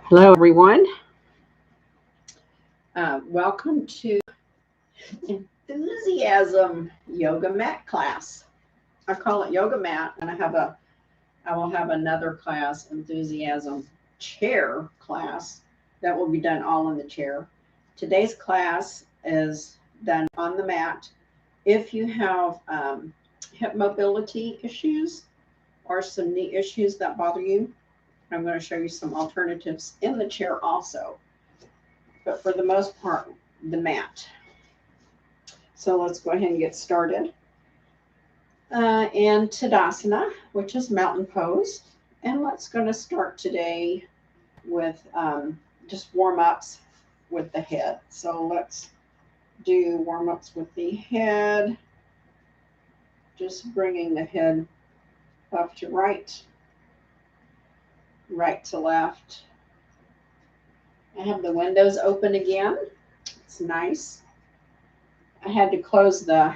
Hello, everyone. Welcome to Enthusiasm Yoga Mat class. I call it Yoga Mat, and I will have another class, Enthusiasm Chair class, that will be done all in the chair. Today's class is done on the mat. If you have hip mobility issues or some knee issues that bother you, I'm going to show you some alternatives in the chair also. But for the most part, the mat. So let's go ahead and get started. And Tadasana, which is mountain pose. And let's going to start today with just warm-ups with the head. So let's do warm-ups with the head. Just bringing the head left to right, right to left. I have the windows open again. It's nice. I had to close the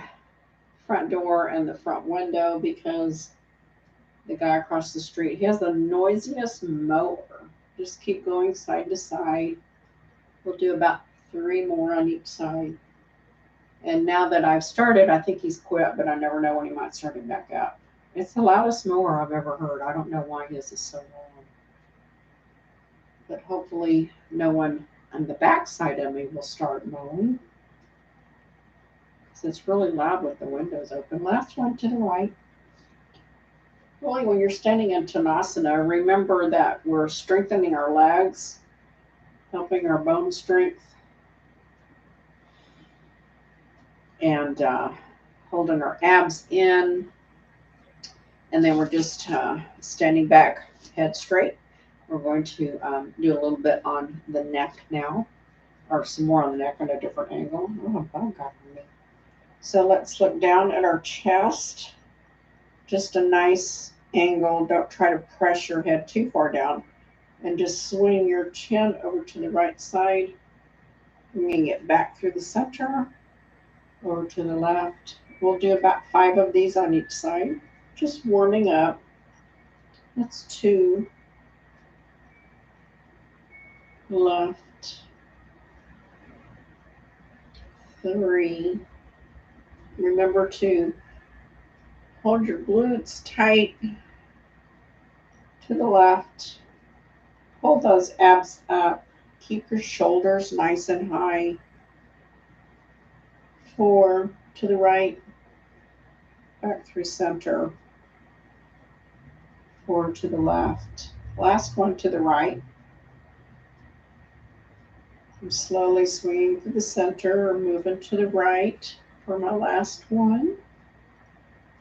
front door and the front window because the guy across the street, he has the noisiest mower. Just keep going side to side. We'll do about 3 more on each side. And now that I've started, I think he's quit, but I never know when he might start it back up. It's the loudest mower I've ever heard. I don't know why his is so loud. But hopefully no one on the back side of me will start mowing. So it's really loud with the windows open. Last one to the right. Really, when you're standing in Tanasana, remember that we're strengthening our legs, helping our bone strength, and holding our abs in. And then we're just standing back, head straight. We're going to do a little bit on the neck now, or some more on the neck on a different angle. Oh, a bug got on me. So let's look down at our chest. Just a nice angle. Don't try to press your head too far down. And just swing your chin over to the right side. Bringing it back through the center. Over to the left. We'll do about 5 of these on each side. Just warming up. That's 2. Left. 3. Remember to hold your glutes tight to the left. Hold those abs up. Keep your shoulders nice and high. 4 to the right. Back through center. 4 to the left. Last one to the right. I'm slowly swinging to the center or moving to the right for my last one.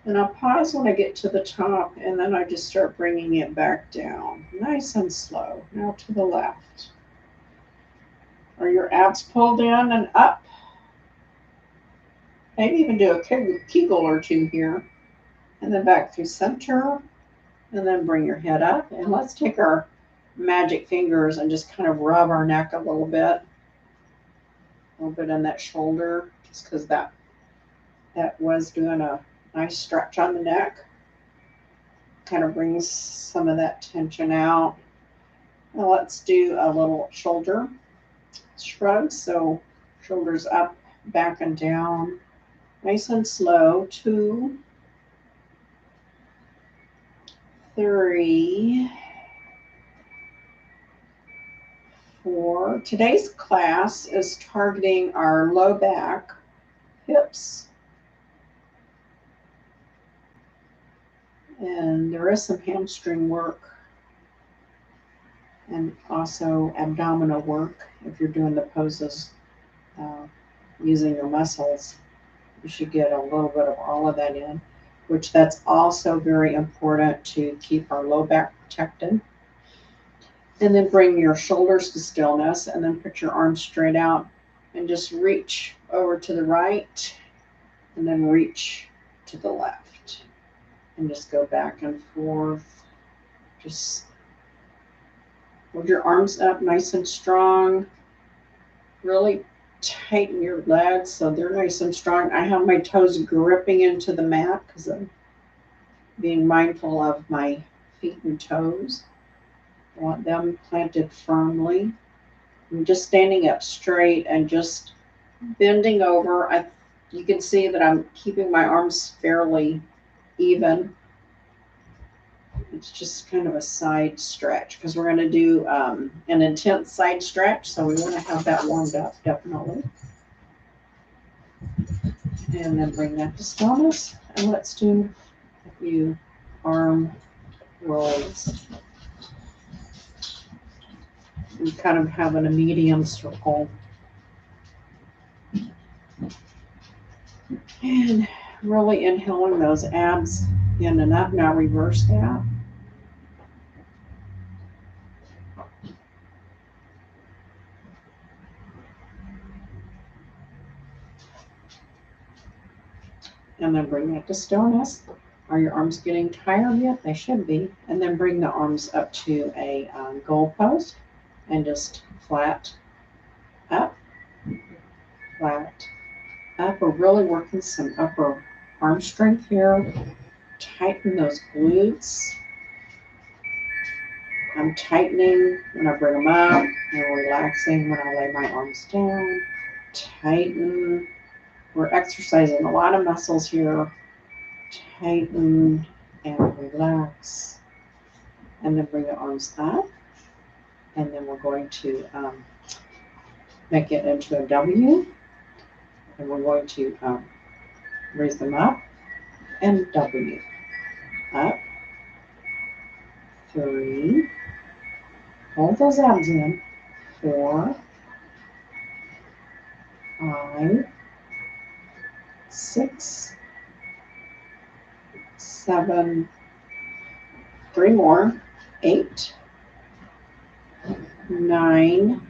And I'll pause when I get to the top, and then I just start bringing it back down. Nice and slow. Now to the left. Are your abs pulled in and up? Maybe even do a Kegel or 2 here. And then back through center. And then bring your head up. And let's take our magic fingers and just kind of rub our neck a little bit. A little bit in that shoulder, just because that was doing a nice stretch on the neck. Kind of brings some of that tension out. Now let's do a little shoulder shrug. So shoulders up, back and down. Nice and slow. 2, 3, 4. Today's class is targeting our low back, hips, and there is some hamstring work and also abdominal work. If you're doing the poses using your muscles, you should get a little bit of all of that in, which that's also very important to keep our low back protected. And then bring your shoulders to stillness, and then put your arms straight out and just reach over to the right and then reach to the left. And just go back and forth. Just hold your arms up nice and strong. Really tighten your legs so they're nice and strong. I have my toes gripping into the mat because I'm being mindful of my feet and toes. I want them planted firmly. I'm just standing up straight and just bending over. You can see that I'm keeping my arms fairly even. It's just kind of a side stretch because we're going to do an intense side stretch. So we want to have that warmed up, definitely. And then bring that to stillness. And let's do a few arm rolls. We kind of have a medium circle. And really inhaling those abs in and up. Now reverse that. And then bring that to stillness. Are your arms getting tired yet? They should be. And then bring the arms up to a goal pose and just flat up, flat up. We're really working some upper arm strength here. Tighten those glutes. I'm tightening when I bring them up and relaxing when I lay my arms down. Tighten. We're exercising a lot of muscles here. Tighten and relax. And then bring the arms up. And then we're going to make it into a W. And we're going to raise them up and W. Up. 3. Hold those abs in. 4. 5. 6. 7. 3 more. 8. 9.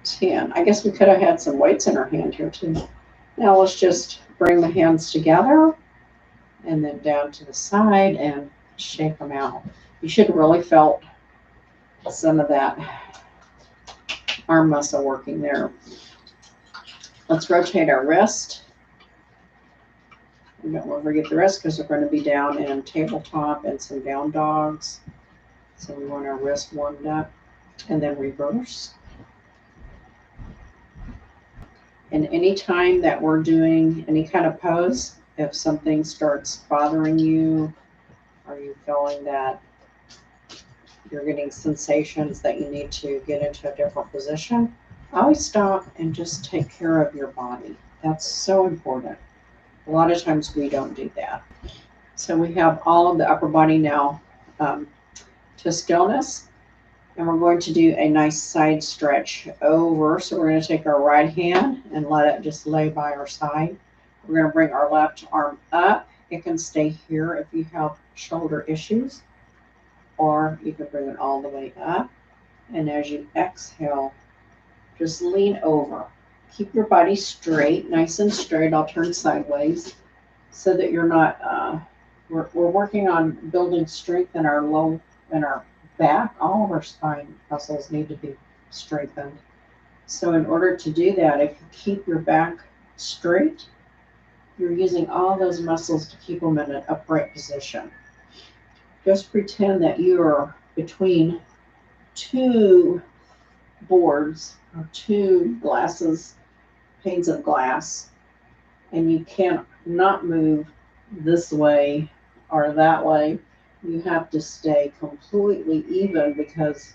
10. I guess we could have had some weights in our hand here too. Now let's just bring the hands together and then down to the side and shake them out. You should have really felt some of that arm muscle working there. Let's rotate our wrist. We don't want to forget the wrist because we're going to be down in tabletop and some down dogs. So we want our wrist warmed up. And then reverse. And any time that we're doing any kind of pose, if something starts bothering you, or you feeling that you're getting sensations that you need to get into a different position, always stop and just take care of your body. That's so important. A lot of times we don't do that. So we have all of the upper body now to stillness. And we're going to do a nice side stretch over. So we're going to take our right hand and let it just lay by our side. We're going to bring our left arm up. It can stay here if you have shoulder issues, or you can bring it all the way up. And as you exhale, just lean over. Keep your body straight, nice and straight. I'll turn sideways so that you're not, we're working on building strength in our back. All of our spine muscles need to be strengthened. So in order to do that, if you keep your back straight, you're using all those muscles to keep them in an upright position. Just pretend that you're between 2 boards or 2 panes of glass, and you can't not move this way or that way. You have to stay completely even because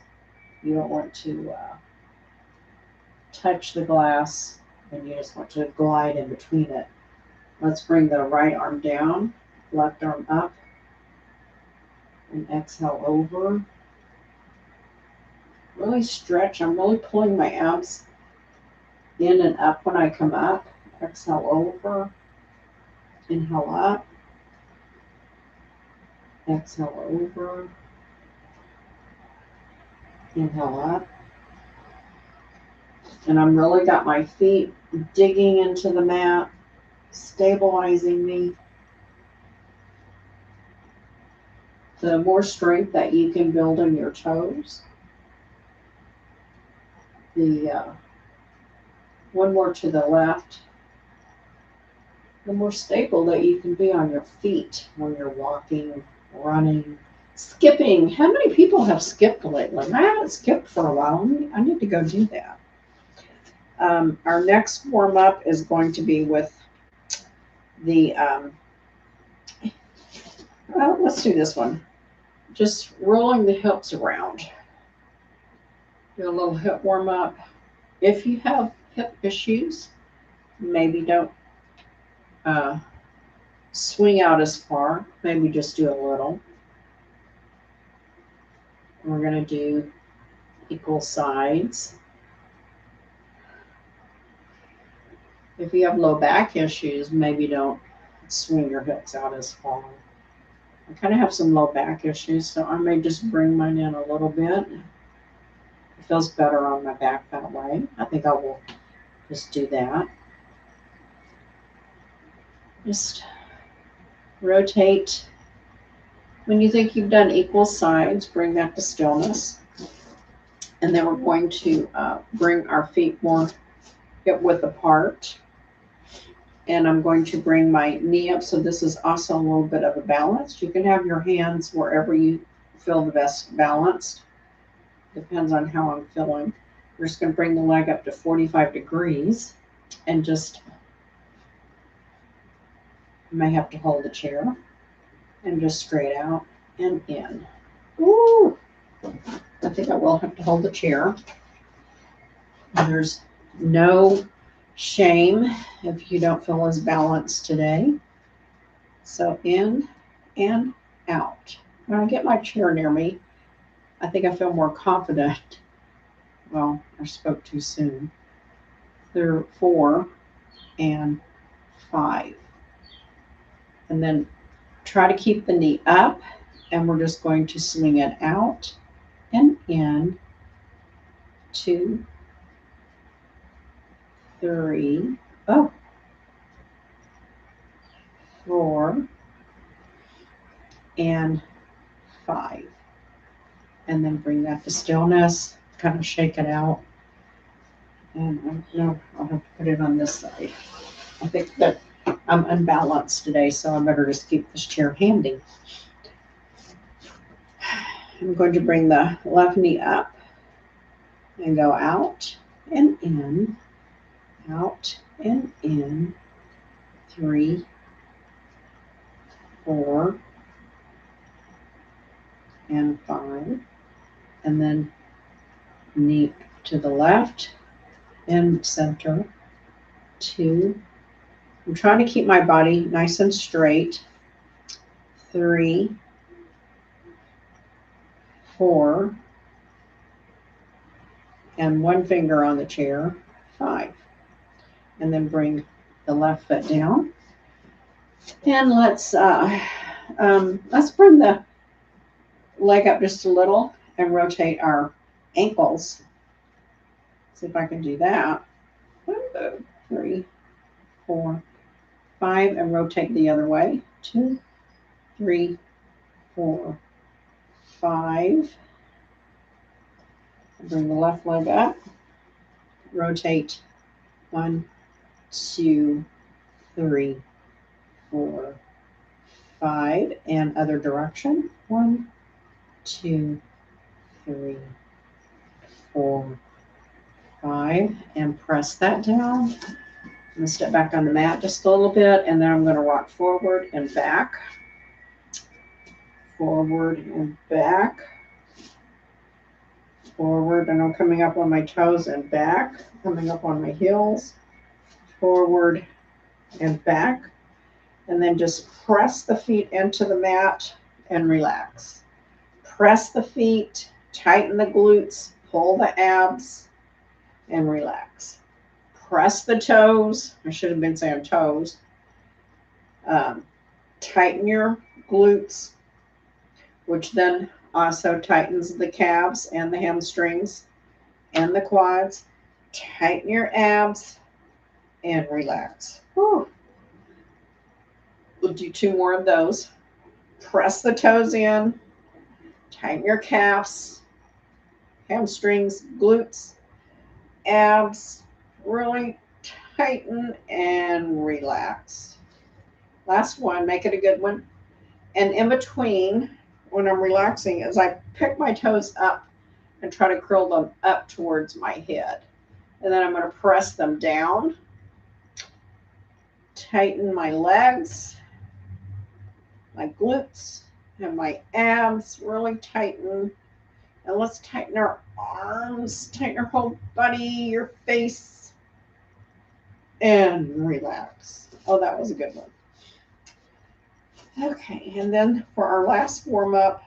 you don't want to touch the glass, and you just want to glide in between it. Let's bring the right arm down, left arm up, and exhale over. Really stretch. I'm really pulling my abs in and up when I come up. Exhale over, inhale up. Exhale over, inhale up. And I'm really got my feet digging into the mat, stabilizing me. The more strength that you can build in your toes, the one more to the left, the more stable that you can be on your feet when you're walking, running, Skipping. How many people have skipped lately? I haven't skipped for a while. I need to go do that. Our next warm up is going to be with the, well, let's do this one. Just rolling the hips around. Do a little hip warm up. If you have hip issues, maybe don't swing out as far. Maybe just do a little. We're going to do equal sides. If you have low back issues, maybe don't swing your hips out as far. I kind of have some low back issues, so I may just bring mine in a little bit. It feels better on my back that way. I think I will just do that. Just rotate. When you think you've done equal sides, bring that to stillness. And then we're going to bring our feet more hip width apart. And I'm going to bring my knee up. So this is also a little bit of a balance. You can have your hands wherever you feel the best balanced. Depends on how I'm feeling. We're just going to bring the leg up to 45 degrees and just, you may have to hold the chair and just straight out and in. Ooh, I think I will have to hold the chair. There's no shame if you don't feel as balanced today. So in and out. When I get my chair near me, I think I feel more confident. Well, I spoke too soon. There are 4 and 5. And then try to keep the knee up, and we're just going to swing it out and in. 2, 3, 4, and 5. And then bring that to stillness, kind of shake it out. And no, I'll have to put it on this side. I think that I'm unbalanced today, so I better just keep this chair handy. I'm going to bring the left knee up and go out and in, out and in. 3, 4, and 5. And then knee to the left and center. 2. I'm trying to keep my body nice and straight. 3, 4, and 1 finger on the chair. 5. And then bring the left foot down. And let's bring the leg up just a little and rotate our ankles. See if I can do that. 1, 2, 3, 4, 5, and rotate the other way. 2, 3, 4, 5. Bring the left leg up. Rotate. 1, 2, 3, 4, 5, and other direction. 1, 2, 3, 4, 5, and press that down. I'm going to step back on the mat just a little bit, and then I'm going to rock forward and back. Forward and back. Forward, and I'm coming up on my toes and back. Coming up on my heels. Forward and back. And then just press the feet into the mat and relax. Press the feet, tighten the glutes, pull the abs, and relax. Press the toes. I should have been saying toes. Tighten your glutes, which then also tightens the calves and the hamstrings and the quads. Tighten your abs and relax. Whew. We'll do 2 more of those. Press the toes in. Tighten your calves, hamstrings, glutes, abs. Really tighten and relax. Last one, make it a good one. And in between, when I'm relaxing is I pick my toes up and try to curl them up towards my head. And then I'm going to press them down, tighten my legs, my glutes, and my abs really tighten. And let's tighten our arms, tighten our whole body, your face, and relax. Oh, that was a good one. Okay, and then for our last warm-up,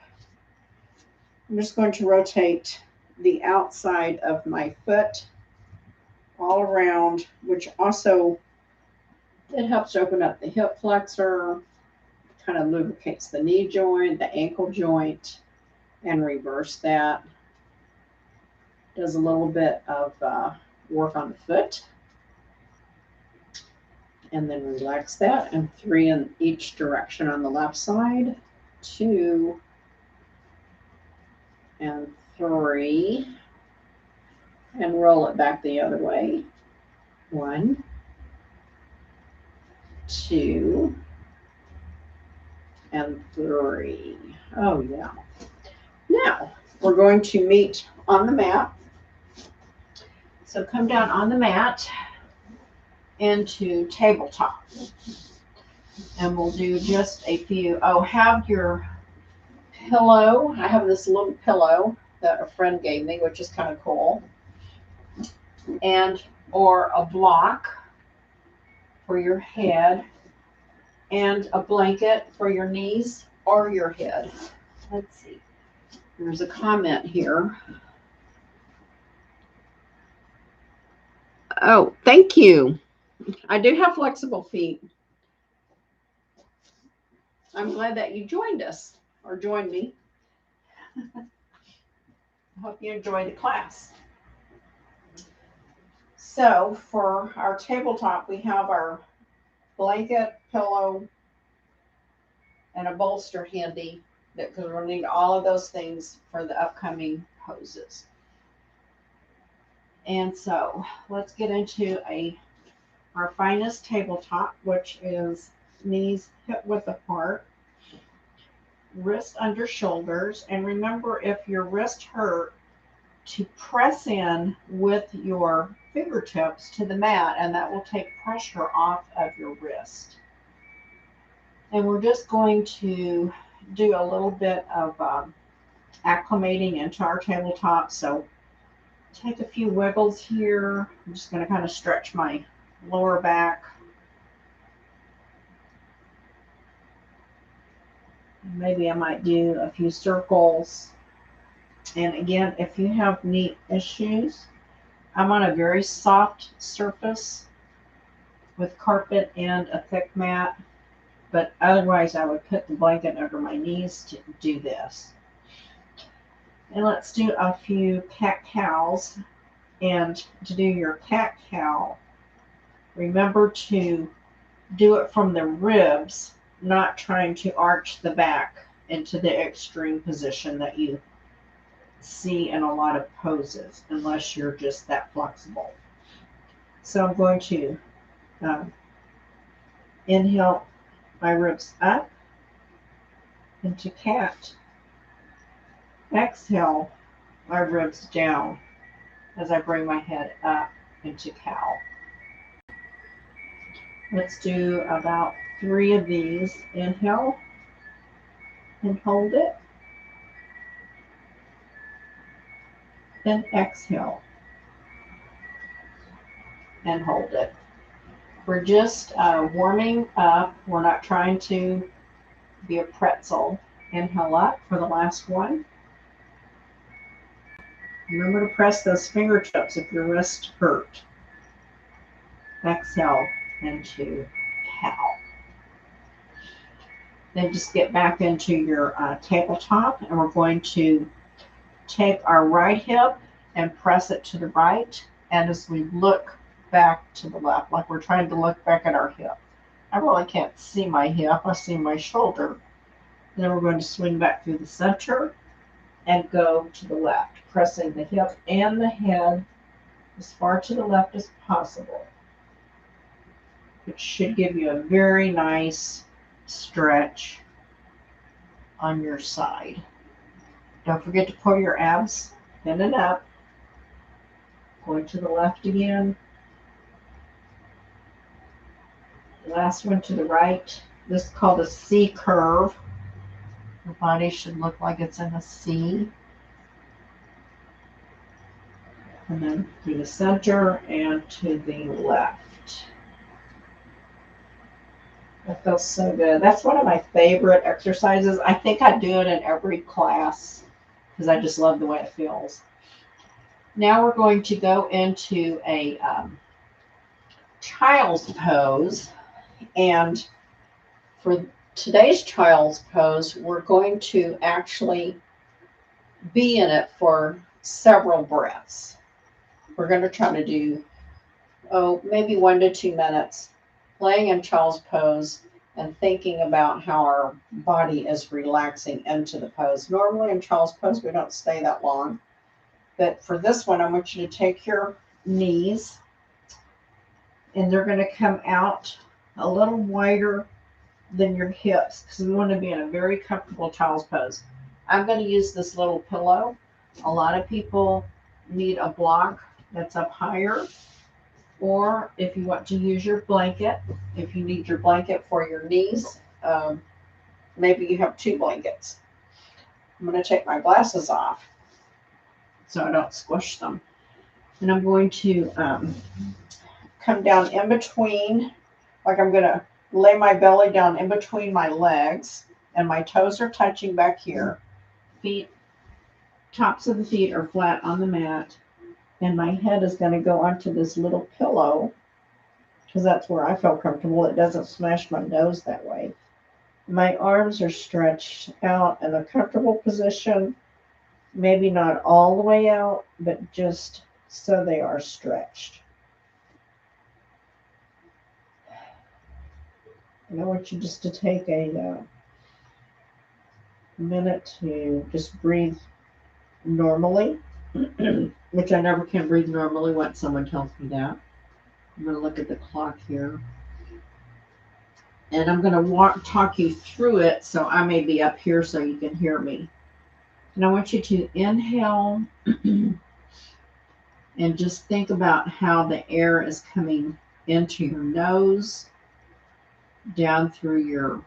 I'm just going to rotate the outside of my foot all around, which also, it helps open up the hip flexor, kind of lubricates the knee joint, the ankle joint, and reverse that. Does a little bit of work on the foot. And then relax that, and 3 in each direction on the left side, 2 and 3, and roll it back the other way. 1, 2, and 3. Oh yeah. Now we're going to meet on the mat. So come down on the mat into tabletop. And we'll do just a few. Oh, have your pillow. I have this little pillow that a friend gave me, which is kind of cool. And or a block for your head, and a blanket for your knees or your head. Let's see. There's a comment here. Oh, thank you. I do have flexible feet. I'm glad that you joined us or joined me. I hope you enjoy the class. So for our tabletop, we have our blanket, pillow, and a bolster handy, because we're going to need all of those things for the upcoming poses. And so let's get into our finest tabletop, which is knees hip width apart, wrist under shoulders. And remember, if your wrist hurt, to press in with your fingertips to the mat, and that will take pressure off of your wrist. And we're just going to do a little bit of acclimating into our tabletop. So take a few wiggles here. I'm just going to kind of stretch my lower back. Maybe I might do a few circles. And again, if you have knee issues, I'm on a very soft surface with carpet and a thick mat, but otherwise I would put the blanket under my knees to do this. And let's do a few cat-cows. And to do your cat-cow, remember to do it from the ribs, not trying to arch the back into the extreme position that you see in a lot of poses, unless you're just that flexible. So I'm going to inhale my ribs up into cat. Exhale my ribs down as I bring my head up into cow. Let's do about 3 of these. Inhale and hold it. Then exhale and hold it. We're just warming up. We're not trying to be a pretzel. Inhale up for the last one. Remember to press those fingertips if your wrist hurt. Exhale into cow. Then just get back into your tabletop, and we're going to take our right hip and press it to the right, and as we look back to the left, like we're trying to look back at our hip. I really can't see my hip, I see my shoulder. And then we're going to swing back through the center and go to the left, pressing the hip and the head as far to the left as possible. It should give you a very nice stretch. on your side. Don't forget to pull your abs in and up. Going to the left again. Last one to the right. This is called a C curve. Your body should look like it's in a C. And then to the center and to the left. That feels so good. That's one of my favorite exercises. I think I do it in every class because I just love the way it feels. Now we're going to go into a child's pose. And for today's child's pose, we're going to actually be in it for several breaths. We're going to try to do, maybe 1 to 2 minutes laying in child's pose and thinking about how our body is relaxing into the pose. Normally in child's pose, we don't stay that long. But for this one, I want you to take your knees and they're going to come out a little wider than your hips because we want to be in a very comfortable child's pose. I'm going to use this little pillow. A lot of people need a block that's up higher, or if you want to use your blanket, if you need your blanket for your knees, maybe you have 2 blankets. I'm going to take my glasses off so I don't squish them. And I'm going to come down in between, like I'm going to lay my belly down in between my legs, and my toes are touching back here. Feet, tops of the feet are flat on the mat, and my head is going to go onto this little pillow because that's where I feel comfortable. It doesn't smash my nose that way. My arms are stretched out in a comfortable position, maybe not all the way out, but just so they are stretched. And I want you just to take a minute to just breathe normally, which I never can breathe normally once someone tells me that. I'm going to look at the clock here. And I'm going to talk you through it, so I may be up here so you can hear me. And I want you to inhale and just think about how the air is coming into your nose, down through your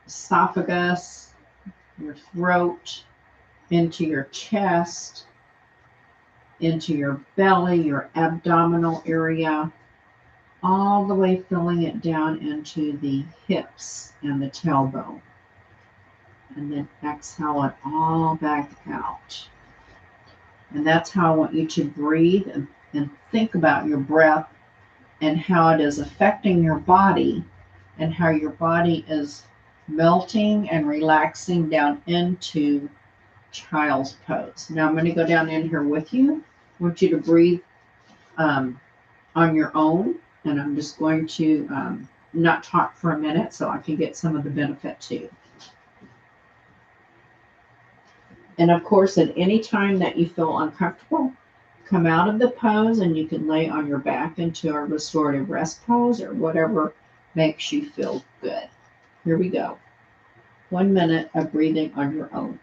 esophagus, your throat, into your chest, into your belly, your abdominal area, all the way filling it down into the hips and the tailbone. And then exhale it all back out. And that's how I want you to breathe and think about your breath and how it is affecting your body and how your body is melting and relaxing down into child's pose. Now I'm going to go down in here with you. I want you to breathe on your own, and I'm just going to not talk for a minute so I can get some of the benefit too. And of course, at any time that you feel uncomfortable, come out of the pose and you can lay on your back into a restorative rest pose or whatever makes you feel good. Here we go. 1 minute of breathing on your own.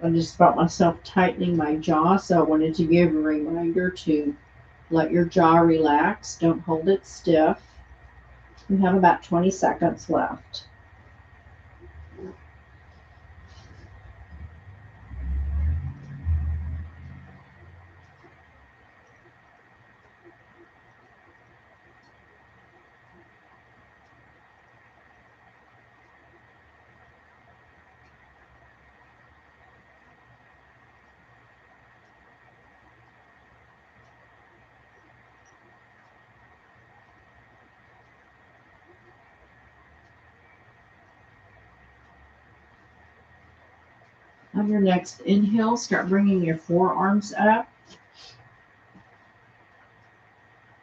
I just felt myself tightening my jaw, so I wanted to give a reminder to let your jaw relax. Don't hold it stiff. You have about 20 seconds left. On your next inhale, start bringing your forearms up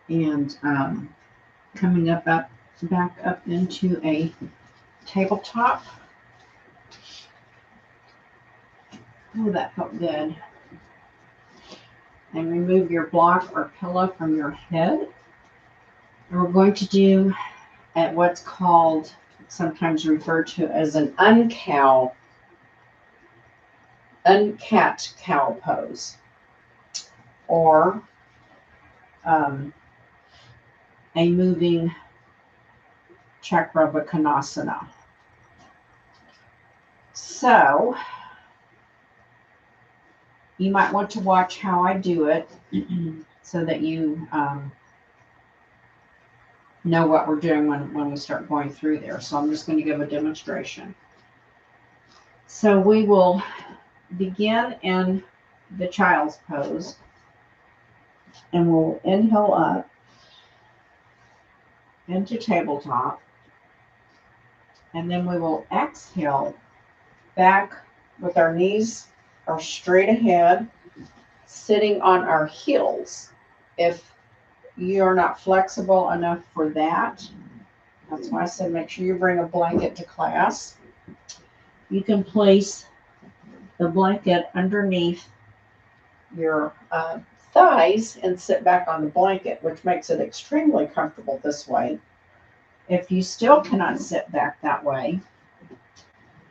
and coming back up into a tabletop. Oh, that felt good. And remove your block or pillow from your head. And we're going to do at what's called, sometimes referred to as an uncat cow pose, or a moving Chakravanasana. So you might want to watch how I do it so that you know what we're doing when we start going through there. So I'm just going to give a demonstration. So we will begin in the child's pose, and we'll inhale up into tabletop, and then we will exhale back with our knees are straight ahead, sitting on our heels. If you're not flexible enough for that, that's why I said make sure you bring a blanket to class. You can place the blanket underneath your thighs and sit back on the blanket, which makes it extremely comfortable this way. If you still cannot sit back that way,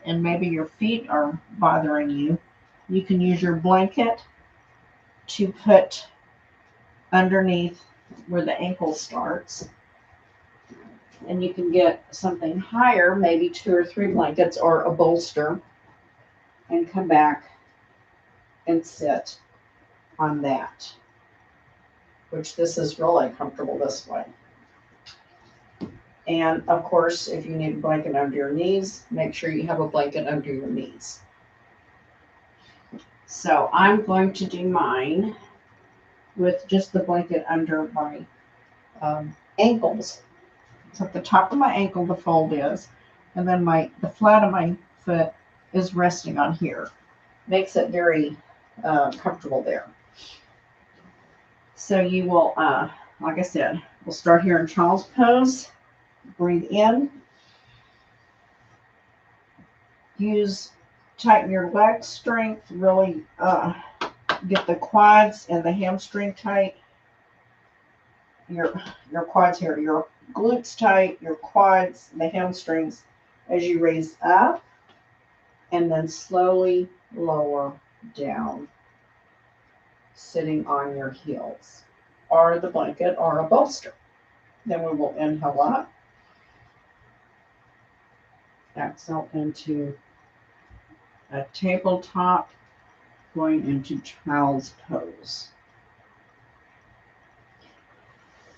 and maybe your feet are bothering you, you can use your blanket to put underneath where the ankle starts. And you can get something higher, maybe 2 or 3 blankets or a bolster, and come back and sit on that, which this is really comfortable this way. And of course, if you need a blanket under your knees, make sure you have a blanket under your knees. So I'm going to do mine with just the blanket under my ankles. So at the top of my ankle, the fold is, and then the flat of my foot is resting on here. Makes it very comfortable there. So you will, like I said, we'll start here in child's pose. Breathe in. Tighten your leg strength. Really get the quads and the hamstring tight. Your quads here, your glutes tight, your quads, the hamstrings as you raise up, and then slowly lower down, sitting on your heels or the blanket or a bolster. Then we will inhale up, exhale into a tabletop, going into child's pose.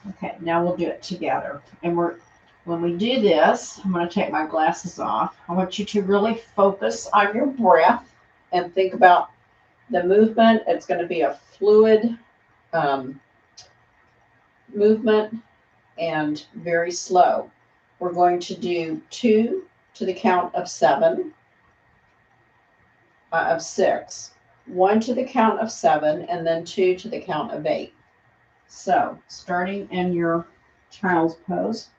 Okay, now we'll do it together. And when we do this, I'm going to take my glasses off. I want you to really focus on your breath and think about the movement. It's going to be a fluid movement and very slow. We're going to do 2 to the count of 7, of 6, 1 to the count of 7, and then 2 to the count of 8. So starting in your child's pose,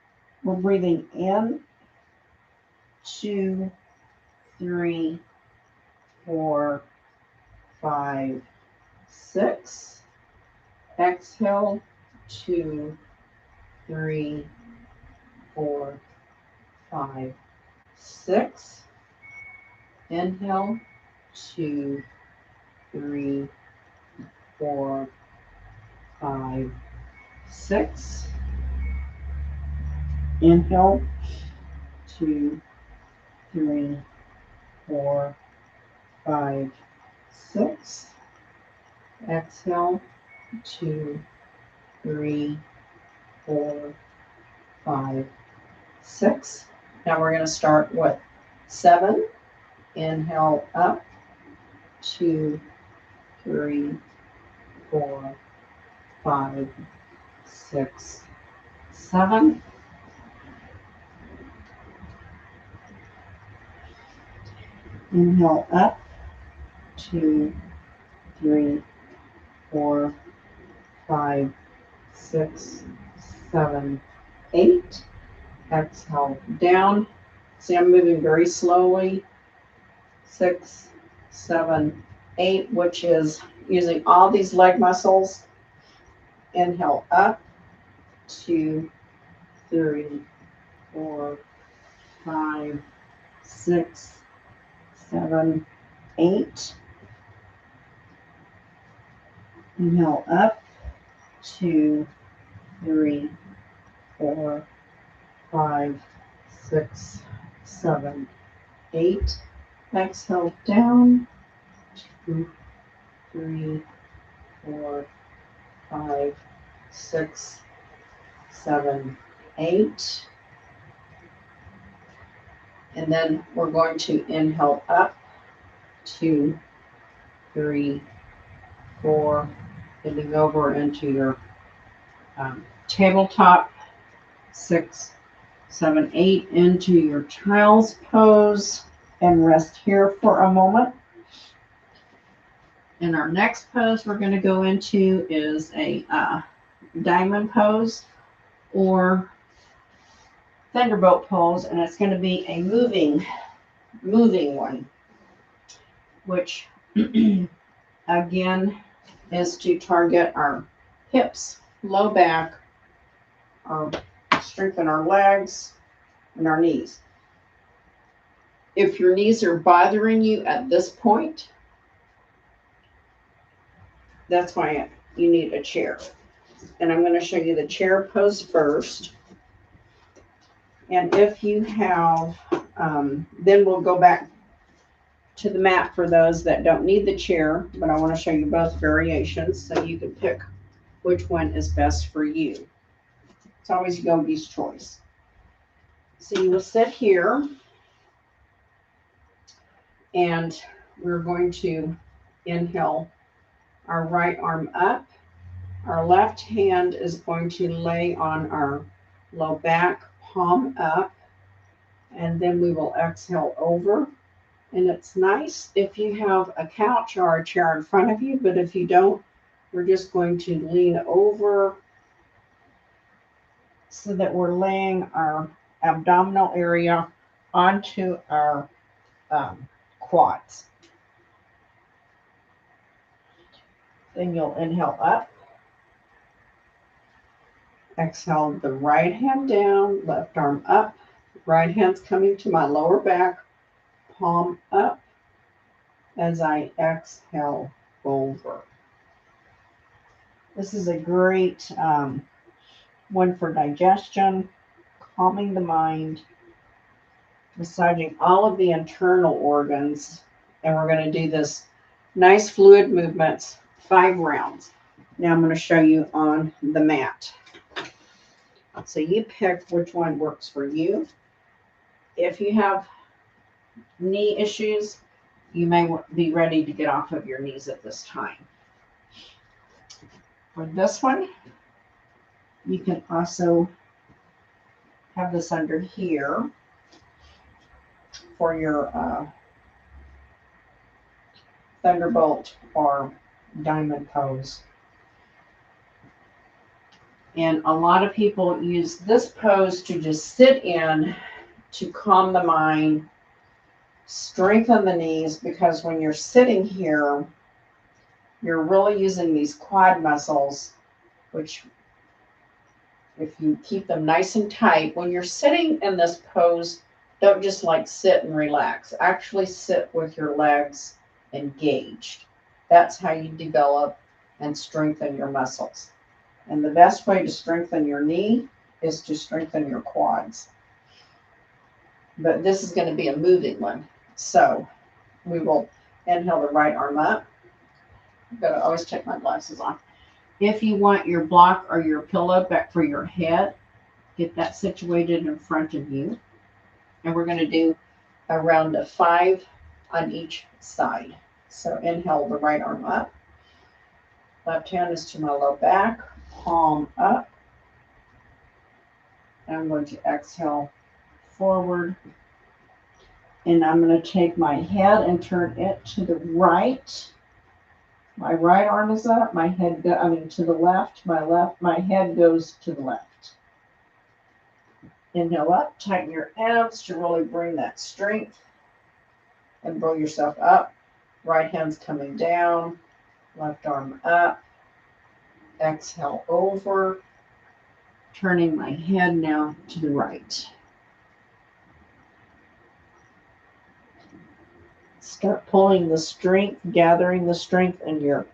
we're breathing in, 2, 3, 4, 5, 6. Exhale, 2, 3, 4, 5, 6. Inhale, 2, 3, 4, 5, 6. Inhale, 2, 3, 4, 5, 6. Exhale, 2, 3, 4, 5, 6. Now we're going to start with 7. Inhale up, 2, 3, 4, 5, 6, 7. Inhale up, 2, 3, 4, 5, 6, 7, 8. Exhale down. See, I'm moving very slowly. 6, 7, 8, which is using all these leg muscles. Inhale up. 2, 3, 4, 5, 6, 7, 8. Inhale up. 2, 3, 4, 5, 6, 7, 8. Exhale down. 2, 3, 4, 5, 6, 7, 8. And then we're going to inhale up. 2, 3, 4. Bending over into your tabletop. 6, 7, 8 into your child's pose and rest here for a moment. And our next pose we're going to go into is a diamond pose or Thunderbolt pose, and it's going to be a moving one, which again is to target our hips, low back, strengthen our legs and our knees. If your knees are bothering you at this point, that's why you need a chair. And I'm going to show you the chair pose first. And if you have, then we'll go back to the mat for those that don't need the chair, but I want to show you both variations so you can pick which one is best for you. It's always yogi's choice. So you will sit here and we're going to inhale our right arm up. Our left hand is going to lay on our low back, palm up, and then we will exhale over. And it's nice if you have a couch or a chair in front of you, but if you don't, we're just going to lean over so that we're laying our abdominal area onto our quads. Then you'll inhale up. Exhale the right hand down, left arm up. Right hand's coming to my lower back, palm up as I exhale over. This is a great one for digestion, calming the mind, massaging all of the internal organs. And we're going to do this nice fluid movements, 5 rounds. Now I'm going to show you on the mat. So you pick which one works for you. If you have knee issues, you may be ready to get off of your knees at this time. For this one, you can also have this under here for your Thunderbolt or diamond pose. And a lot of people use this pose to just sit in to calm the mind, strengthen the knees, because when you're sitting here, you're really using these quad muscles, which if you keep them nice and tight, when you're sitting in this pose, don't just like sit and relax. Actually sit with your legs engaged. That's how you develop and strengthen your muscles. And the best way to strengthen your knee is to strengthen your quads. But this is going to be a moving one. So we will inhale the right arm up. I've got to always take my glasses off. If you want your block or your pillow back for your head, get that situated in front of you. And we're going to do a round of 5 on each side. So inhale the right arm up. Left hand is to my low back, palm up. And I'm going to exhale forward. And I'm going to take my head and turn it to the right. My right arm is up, my head to the left, my head goes to the left. Inhale up, tighten your abs to really bring that strength and blow yourself up. Right hand's coming down, left arm up. Exhale over, turning my head now to the right. Start pulling the strength, gathering the strength in your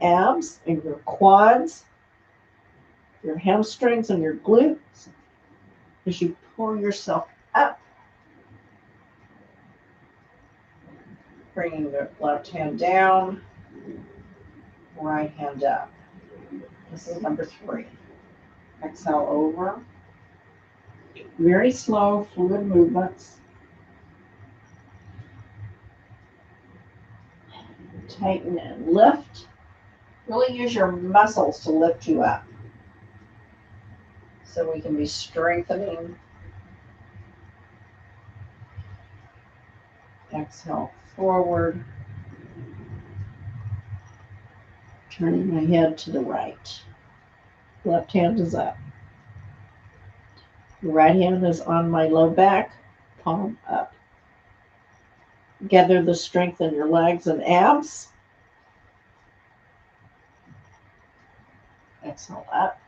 abs and your quads, your hamstrings and your glutes as you pull yourself up. Bringing the left hand down, right hand up. This is number 3. Exhale over. Very slow, fluid movements. Tighten and lift. Really use your muscles to lift you up. So we can be strengthening. Exhale forward. Turning my head to the right. Left hand is up. The right hand is on my low back, palm up. Gather the strength in your legs and abs. Exhale up.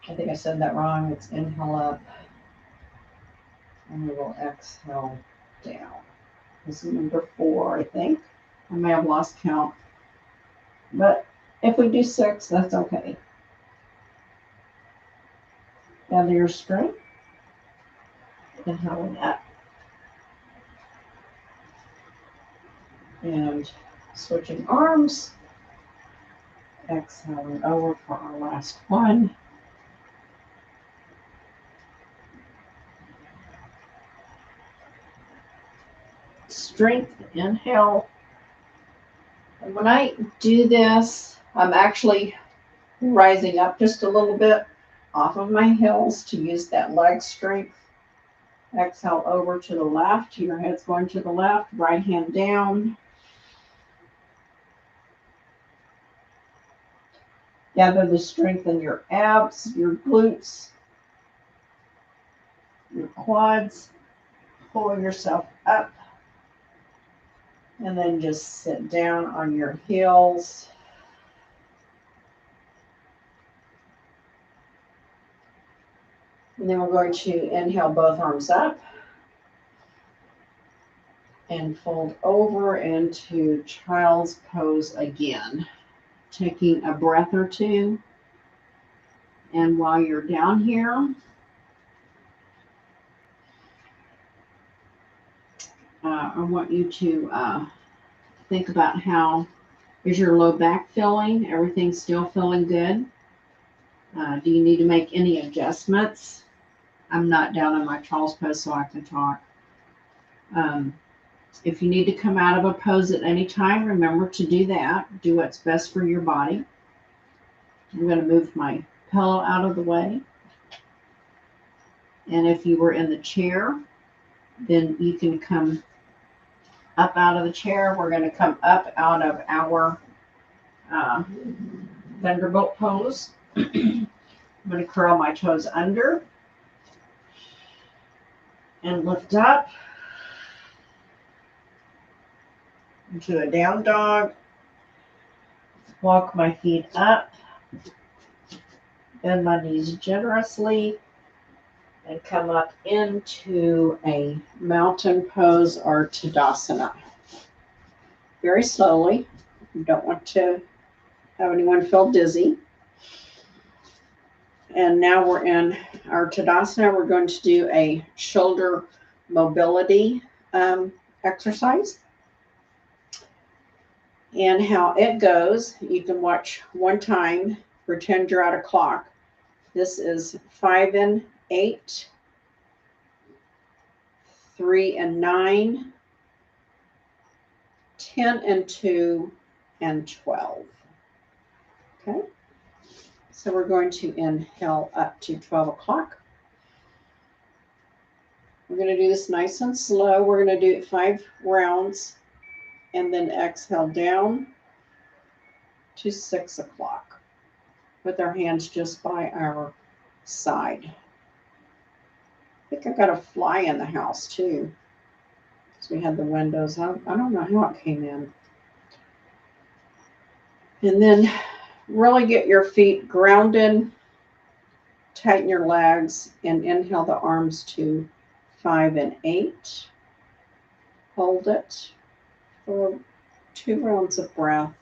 I think I said that wrong. It's inhale up. And we will exhale down. This is number 4, I think. I may have lost count. But if we do 6, that's okay. Gather your strength. Inhaling up. And switching arms. Exhaling over for our last one. Strength, inhale. And when I do this, I'm actually rising up just a little bit off of my heels to use that leg strength. Exhale over to the left. Your head's going to the left. Right hand down. Gather the strength in your abs, your glutes, your quads. Pull yourself up. And then just sit down on your heels. And then we're going to inhale both arms up and fold over into child's pose again. Taking a breath or two. And while you're down here, I want you to think about how is your low back feeling? Everything still feeling good? Do you need to make any adjustments? I'm not down in my child's pose, so I can talk. If you need to come out of a pose at any time, remember to do that. Do what's best for your body. I'm going to move my pillow out of the way. And if you were in the chair, then you can come up out of the chair. We're going to come up out of our Thunderbolt pose. I'm going to curl my toes under and lift up into a down dog. Walk my feet up. Bend my knees generously and come up into a mountain pose or Tadasana. Very slowly. You don't want to have anyone feel dizzy. And now we're in our Tadasana. We're going to do a shoulder mobility exercise. And how it goes, you can watch one time, pretend you're at a clock. This is 5 and 8, 3 and 9, 10 and 2, and 12. Okay, So we're going to inhale up to 12 o'clock. We're going to do this nice and slow. We're going to do it 5 rounds and then exhale down to 6 o'clock with our hands just by our side. I think I've got a fly in the house too. So we had the windows. I don't know how it came in. And then really get your feet grounded. Tighten your legs and inhale the arms to 5 and 8. Hold it for 2 rounds of breath.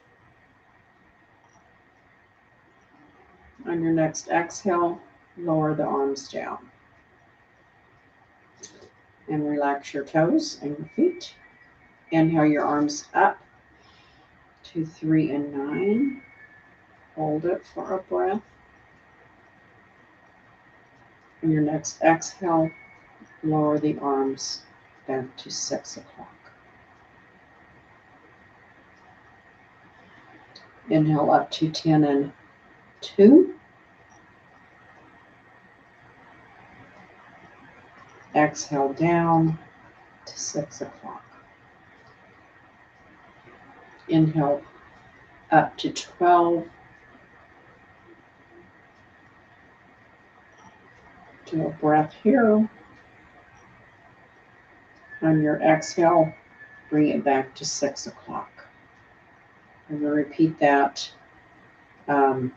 On your next exhale, lower the arms down. And relax your toes and your feet. Inhale your arms up to 3 and 9. Hold it for a breath. On your next exhale, lower the arms back to 6 o'clock. Inhale up to 10 and 2. Exhale down to 6 o'clock. Inhale up to 12. Do a breath here. On your exhale, bring it back to 6 o'clock. And we'll repeat that 4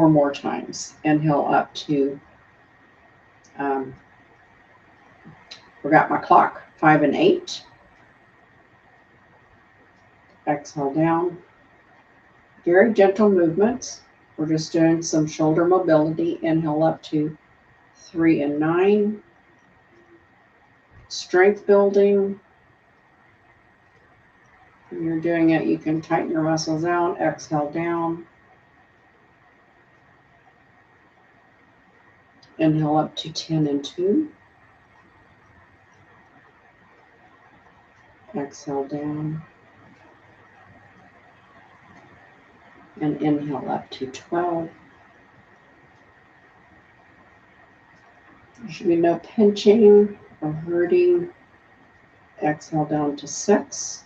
more times. Inhale up to, forgot my clock, 5 and 8. Exhale down. Very gentle movements. We're just doing some shoulder mobility. Inhale up to 3 and 9. Strength building. When you're doing it, you can tighten your muscles out. Exhale down. Inhale up to 10 and 2. Exhale down. And inhale up to 12. There should be no pinching or hurting. Exhale down to 6.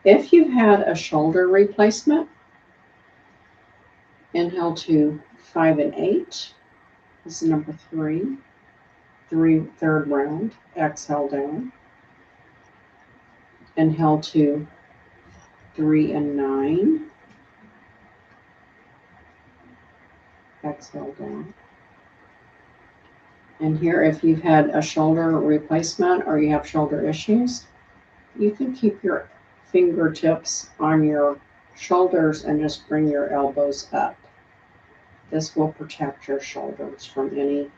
If you've had a shoulder replacement, inhale to 5 and 8. This is number 3. Third round. Exhale down. Inhale to 3 and 9. Exhale down. And here, if you've had a shoulder replacement or you have shoulder issues, you can keep your fingertips on your shoulders and just bring your elbows up. This will protect your shoulders from any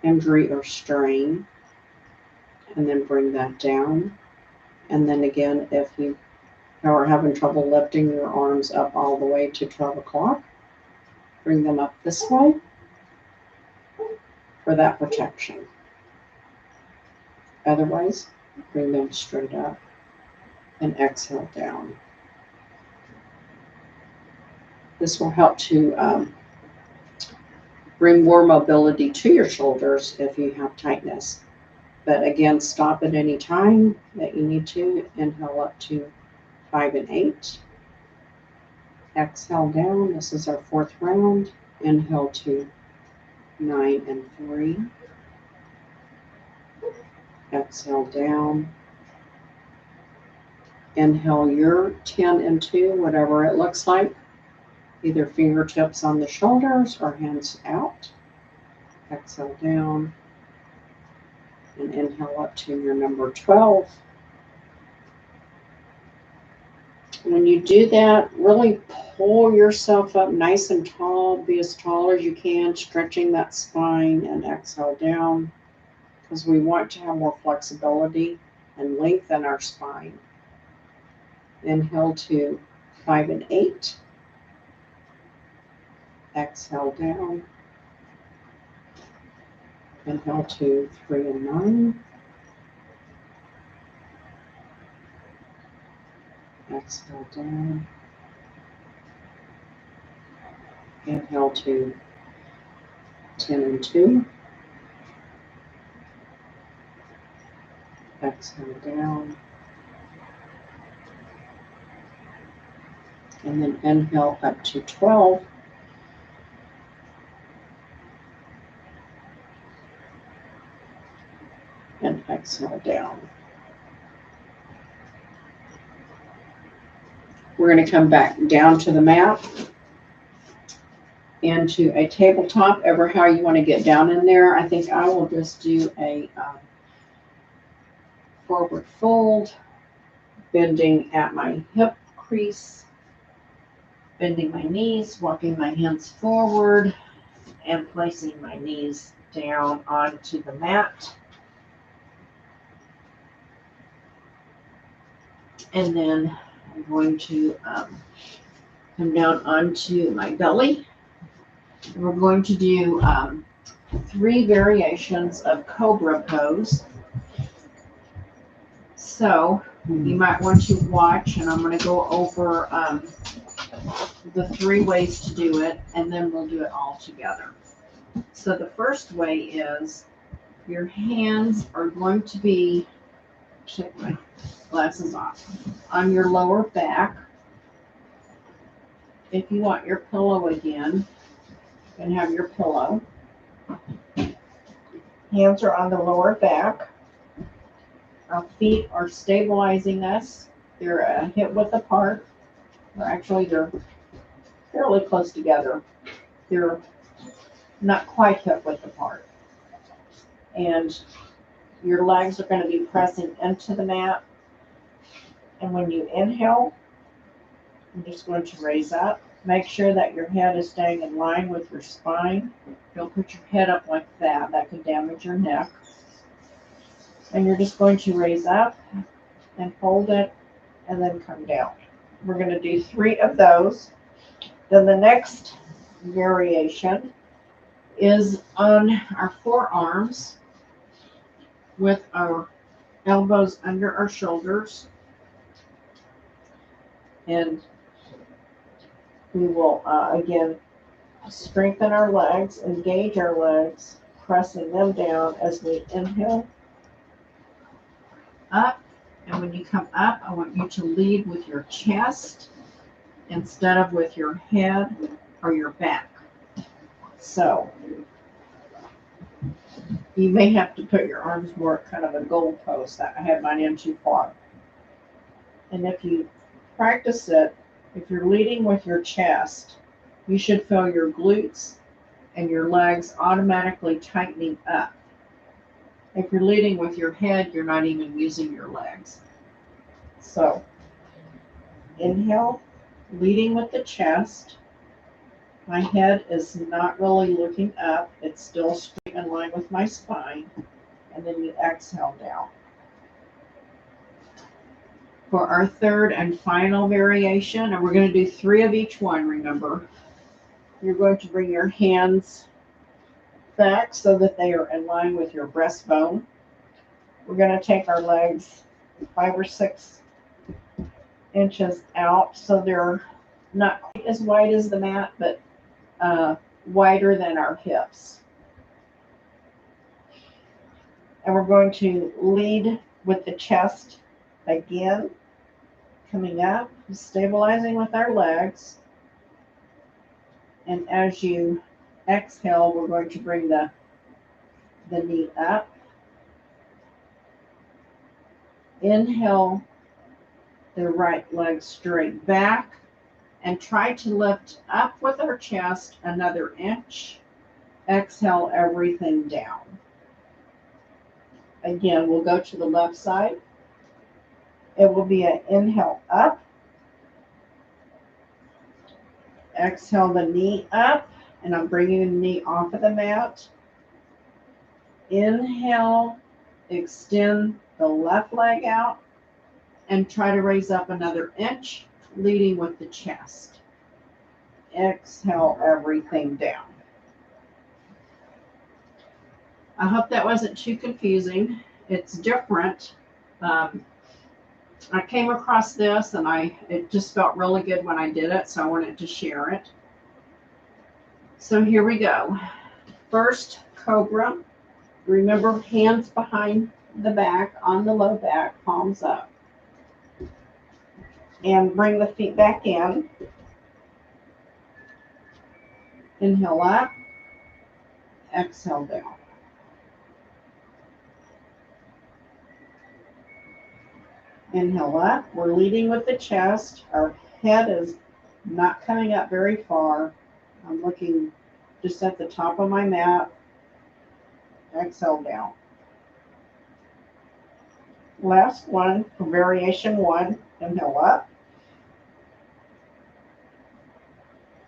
injury or strain. And then bring that down. And then again, if you are having trouble lifting your arms up all the way to 12 o'clock, bring them up this way for that protection. Otherwise, bring them straight up and exhale down. This will help to bring more mobility to your shoulders if you have tightness. But again, stop at any time that you need to. Inhale up to 5 and 8. Exhale down. This is our 4th round. Inhale to 9 and 3. Exhale down. Inhale your 10 and 2, whatever it looks like. Either fingertips on the shoulders or hands out. Exhale down. And inhale up to your number 12. When you do that, really pull yourself up nice and tall. Be as tall as you can, stretching that spine, and exhale down, because we want to have more flexibility and lengthen our spine. Inhale to 5 and 8. Exhale down. Inhale to 3 and 9. Exhale down. Inhale to 10 and 2. Exhale down. And then inhale up to 12. And exhale down. We're going to come back down to the mat, into a tabletop, ever how you want to get down in there. I think I will just do a forward fold, bending at my hip crease, bending my knees, walking my hands forward, and placing my knees down onto the mat. And then I'm going to come down onto my belly. And we're going to do 3 variations of Cobra pose. So you might want to watch, and I'm going to go over the 3 ways to do it, and then we'll do it all together. So the first way is your hands are going to be, take my glasses off, on your lower back. If you want your pillow again, you can have your pillow. Hands are on the lower back. Our feet are stabilizing us. They're a hip width apart. Or actually, they're fairly close together. They're not quite hip width apart. And your legs are going to be pressing into the mat. And when you inhale, I'm just going to raise up. Make sure that your head is staying in line with your spine. Don't put your head up like that. That could damage your neck. And you're just going to raise up and hold it and then come down. We're going to do 3 of those. Then the next variation is on our forearms with our elbows under our shoulders. And we will, again, strengthen our legs, engage our legs, pressing them down as we inhale. Up, and when you come up, I want you to lead with your chest instead of with your head or your back. So you may have to put your arms more kind of a goal pose. That I had mine in too far. And if you practice it, if you're leading with your chest, you should feel your glutes and your legs automatically tightening up. If you're leading with your head, you're not even using your legs. So, inhale, leading with the chest. My head is not really looking up. It's still straight in line with my spine. And then you exhale down. For our third and final variation, and we're going to do 3 of each one, remember. You're going to bring your hands back so that they are in line with your breastbone. We're going to take our legs 5 or 6 inches out so they're not quite as wide as the mat, but wider than our hips. And we're going to lead with the chest again, coming up, stabilizing with our legs. And as you exhale, we're going to bring the knee up. Inhale, the right leg straight back, and try to lift up with our chest another inch. Exhale everything down. Again, we'll go to the left side. It will be an inhale up. Exhale the knee up, and I'm bringing the knee off of the mat. Inhale, extend the left leg out, and try to raise up another inch, leading with the chest. Exhale everything down. I hope that wasn't too confusing. It's different. I came across this and it just felt really good when I did it, so I wanted to share it. So here we go. First, Cobra. Remember, hands behind the back on the low back, palms up. And bring the feet back in. Inhale up. Exhale down. Inhale up. We're leading with the chest. Our head is not coming up very far. I'm looking just at the top of my mat. Exhale down. Last one for variation one. Inhale up.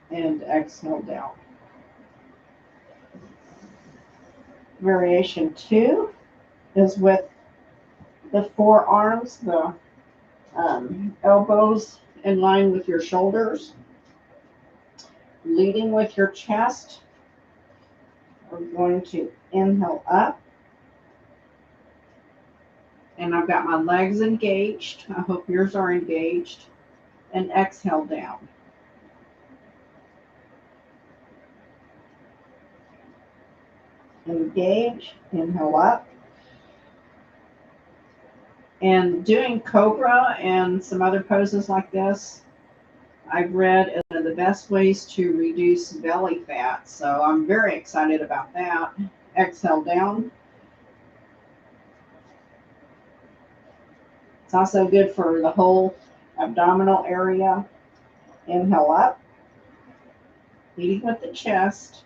And exhale down. Variation two is with the forearms, the elbows in line with your shoulders, leading with your chest. We're going to inhale up. And I've got my legs engaged. I hope yours are engaged. And exhale down. Engage, inhale up. And doing Cobra and some other poses like this, I've read is one of the best ways to reduce belly fat. So I'm very excited about that. Exhale down. It's also good for the whole abdominal area. Inhale up. Leading with the chest.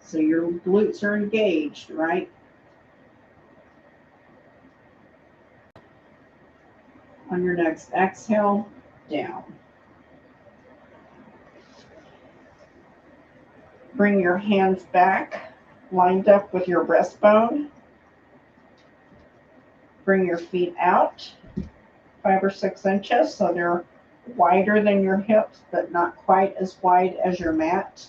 So your glutes are engaged, right? On your next exhale, down. Bring your hands back, lined up with your breastbone. Bring your feet out 5 or 6 inches so they're wider than your hips, but not quite as wide as your mat.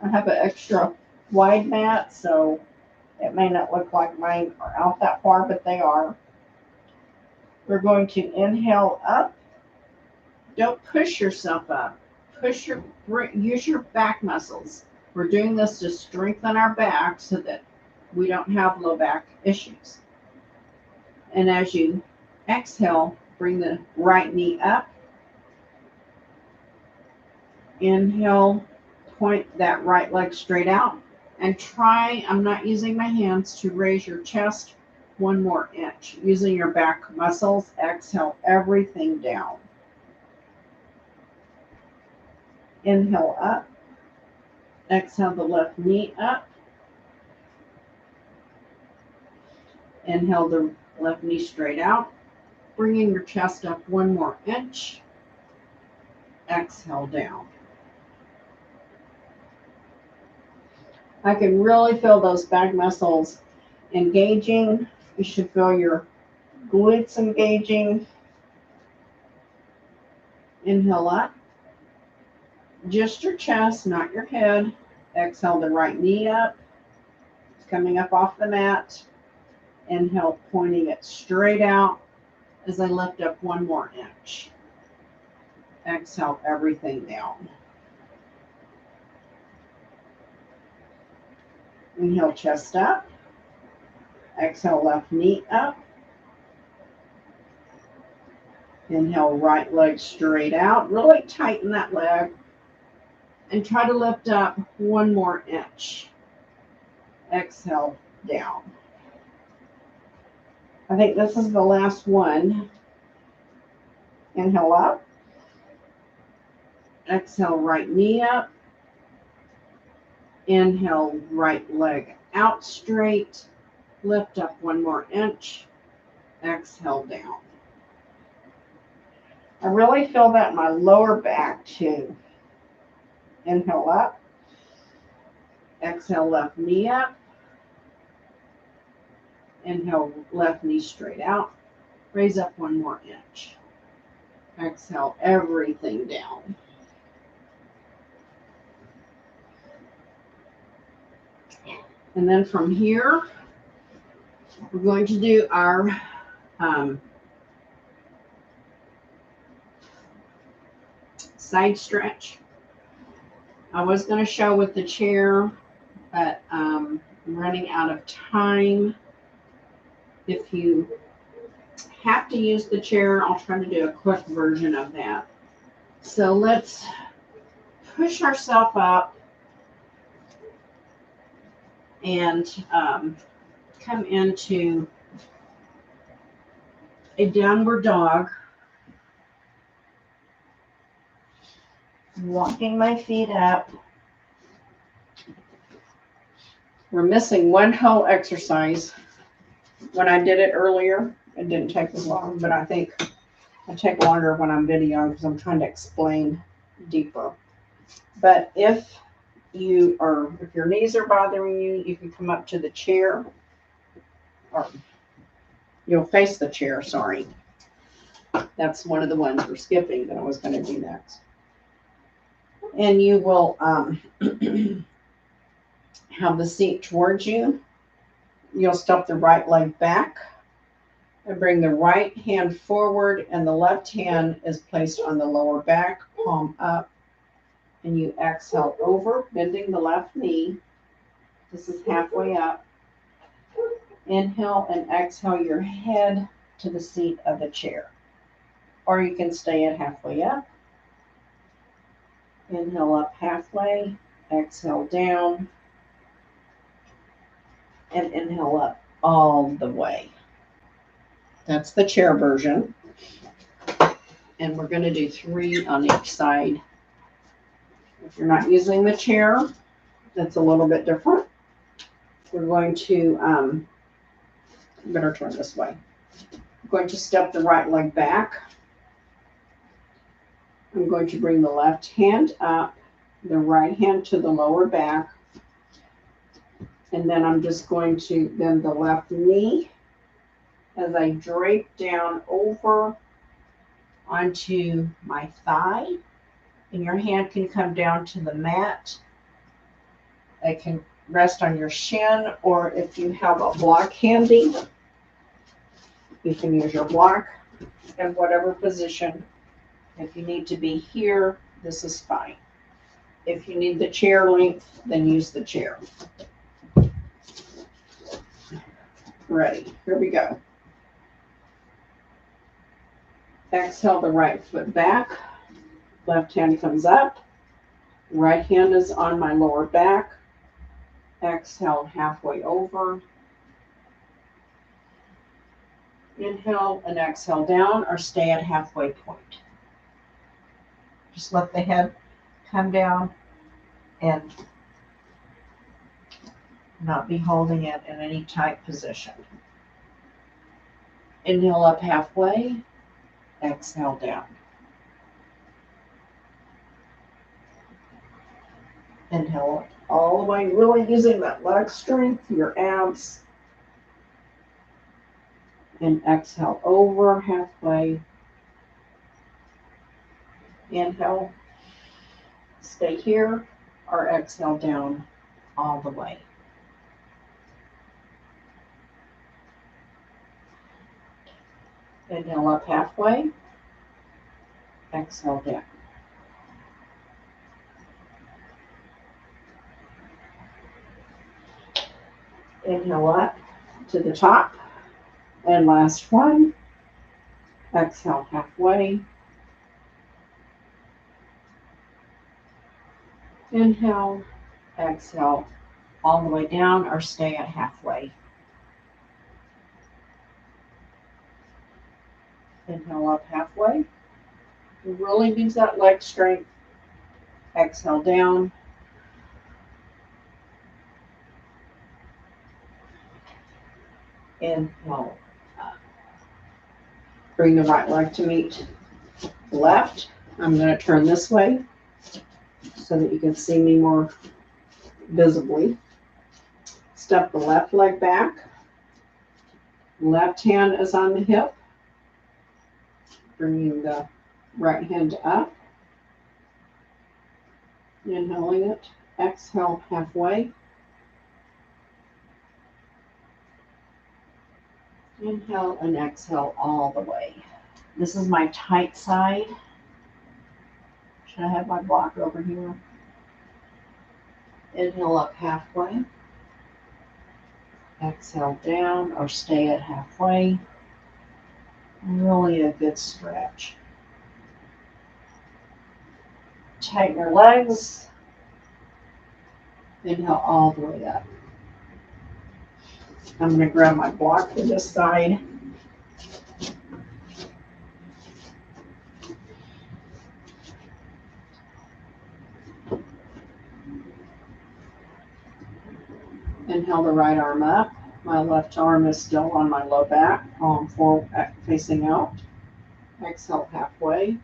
I have an extra wide mat, so it may not look like mine are out that far, but they are. We're going to inhale up. Don't push yourself up. Use your back muscles. We're doing this to strengthen our back so that we don't have low back issues. And as you exhale, bring the right knee up. Inhale, point that right leg straight out. And try, I'm not using my hands, to raise your chest 1 more inch. Using your back muscles, exhale everything down. Inhale up. Exhale the left knee up. Inhale the left knee straight out. Bringing your chest up 1 more inch. Exhale down. I can really feel those back muscles engaging. You should feel your glutes engaging. Inhale up. Just your chest, not your head. Exhale the right knee up. It's coming up off the mat. Inhale, pointing it straight out as I lift up 1 more inch. Exhale everything down. Inhale, chest up. Exhale, left knee up. Inhale, right leg straight out. Really tighten that leg. And try to lift up 1 more inch. Exhale down. I think this is the last one. Inhale up. Exhale, right knee up. Inhale, right leg out straight. Lift up 1 more inch. Exhale down. I really feel that in my lower back too. Inhale up. Exhale, left knee up. Inhale, left knee straight out. Raise up 1 more inch. Exhale everything down. And then from here, we're going to do our side stretch. I was going to show with the chair, but I'm running out of time. If you have to use the chair, I'll try to do a quick version of that. So let's push ourselves up and come into a downward dog. Walking my feet up. We're missing one whole exercise. When I did it earlier, it didn't take as long, but I think I take longer when I'm videoing because I'm trying to explain deeper. But if your knees are bothering you, you can come up to the chair, or you'll face the chair, sorry. That's one of the ones we're skipping that I was going to do next. And you will have the seat towards you. You'll step the right leg back and bring the right hand forward, and the left hand is placed on the lower back, palm up. And you exhale over, bending the left knee. This is halfway up. Inhale and exhale your head to the seat of the chair. Or you can stay at halfway up. Inhale up halfway, exhale down, and inhale up all the way. That's the chair version. And we're going to do 3 on each side. If you're not using the chair, that's a little bit different. We're going to, better turn this way. I'm going to step the right leg back. I'm going to bring the left hand up, the right hand to the lower back. And then I'm just going to bend the left knee as I drape down over onto my thigh. And your hand can come down to the mat. It can rest on your shin, or if you have a block handy, you can use your block in whatever position. If you need to be here, this is fine. If you need the chair length, then use the chair. Ready, here we go. Exhale the right foot back. Left hand comes up. Right hand is on my lower back. Exhale halfway over. Inhale and exhale down, or stay at halfway point. Just let the head come down and not be holding it in any tight position. Inhale up halfway, exhale down. Inhale up all the way, really using that leg strength, your abs. And exhale over halfway. Inhale, stay here, or exhale down all the way. Inhale up halfway, exhale down. Inhale up to the top, and last one. Exhale halfway. Inhale, exhale all the way down, or stay at halfway. Inhale up halfway. Really use that leg strength. Exhale down. Inhale up. Bring the right leg to meet the left. I'm going to turn this way so that you can see me more visibly. Step the left leg back. Left hand is on the hip. Bringing the right hand up. Inhaling it. Exhale halfway. Inhale and exhale all the way. This is my tight side. Should I have my block over here? Inhale up halfway. Exhale down or stay at halfway. Really a good stretch. Tighten your legs. Inhale all the way up. I'm going to grab my block for this side. Inhale the right arm up. My left arm is still on my low back, palm forward, facing out. Exhale halfway.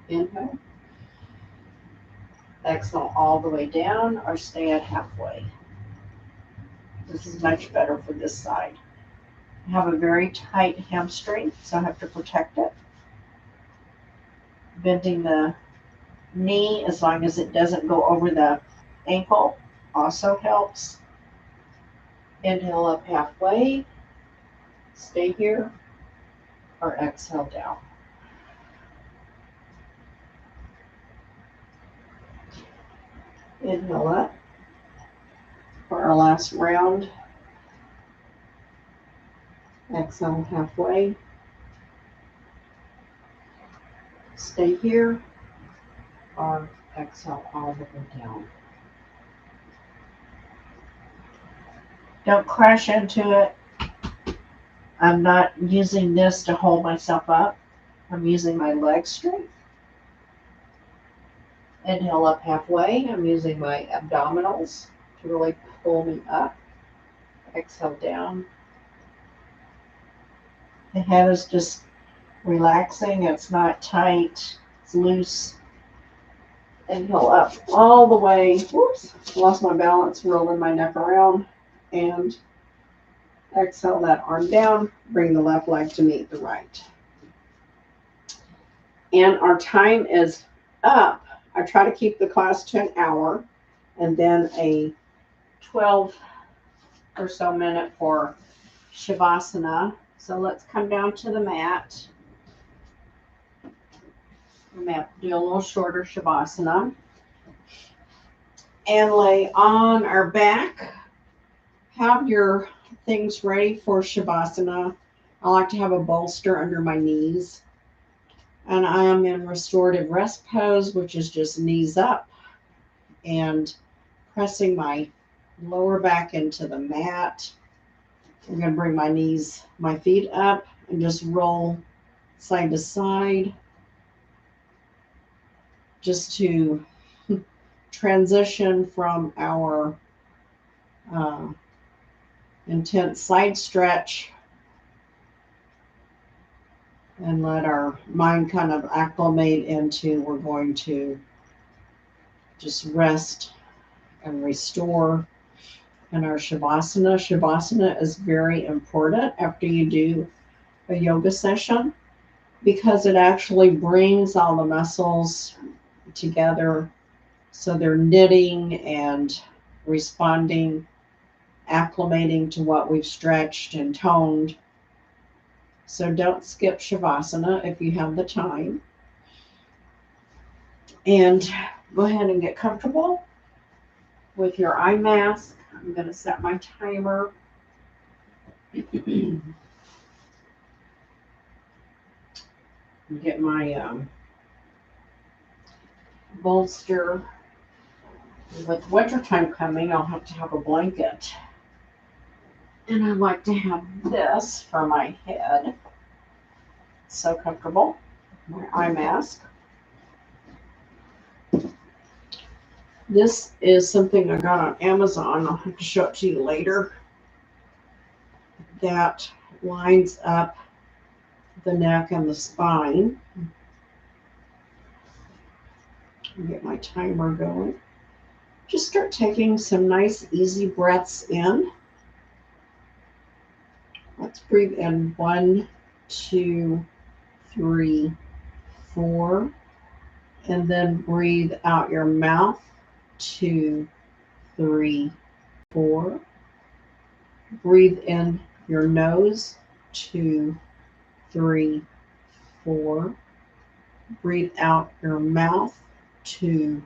Inhale. Exhale all the way down or stay at halfway. This is much better for this side. I have a very tight hamstring, so I have to protect it. Bending the knee as long as it doesn't go over the ankle also helps. Inhale up halfway. Stay here or exhale down. Inhale up for our last round. Exhale halfway. Stay here or exhale all the way down. Don't crash into it. I'm not using this to hold myself up. I'm using my leg strength. Inhale up halfway. I'm using my abdominals to really pull me up. Exhale down. The head is just relaxing. It's not tight. It's loose. Inhale up all the way. Whoops. Lost my balance. Rolling my neck around. And exhale that arm down. Bring the left leg to meet the right. And our time is up. I try to keep the class to an hour and then a 12 or so minute for Shavasana. So let's come down to the mat. I'm going to do a little shorter Shavasana. And lay on our back. Have your things ready for Shavasana. I like to have a bolster under my knees. And I am in restorative rest pose, which is just knees up and pressing my lower back into the mat. I'm going to bring my feet up and just roll side to side just to transition from our intense side stretch and let our mind kind of acclimate into we're going to just rest and restore in our Shavasana. Shavasana is very important after you do a yoga session because it actually brings all the muscles together so they're knitting and responding, acclimating to what we've stretched and toned. So don't skip Shavasana if you have the time. And go ahead and get comfortable with your eye mask. I'm going to set my timer. Get my bolster. With wintertime coming, I'll have to have a blanket. And I like to have this for my head. So comfortable. My eye mask. This is something I got on Amazon. I'll have to show it to you later. That lines up the neck and the spine. Get my timer going. Just start taking some nice, easy breaths in. Let's breathe in 1, 2, 3, 4. And then breathe out your mouth. 2, 3, 4. Breathe in your nose. 2, 3, 4. Breathe out your mouth. 2,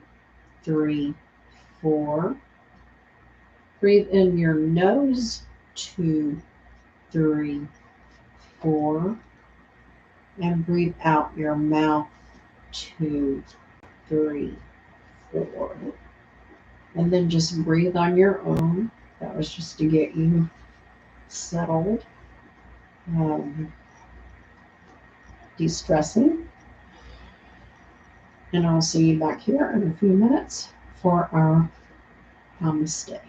3, 4. Breathe in your nose, 2, 3, 4. And breathe out your mouth, 2, 3, 4. And then just breathe on your own. That was just to get you settled, de-stressing. And I'll see you back here in a few minutes for our namaste.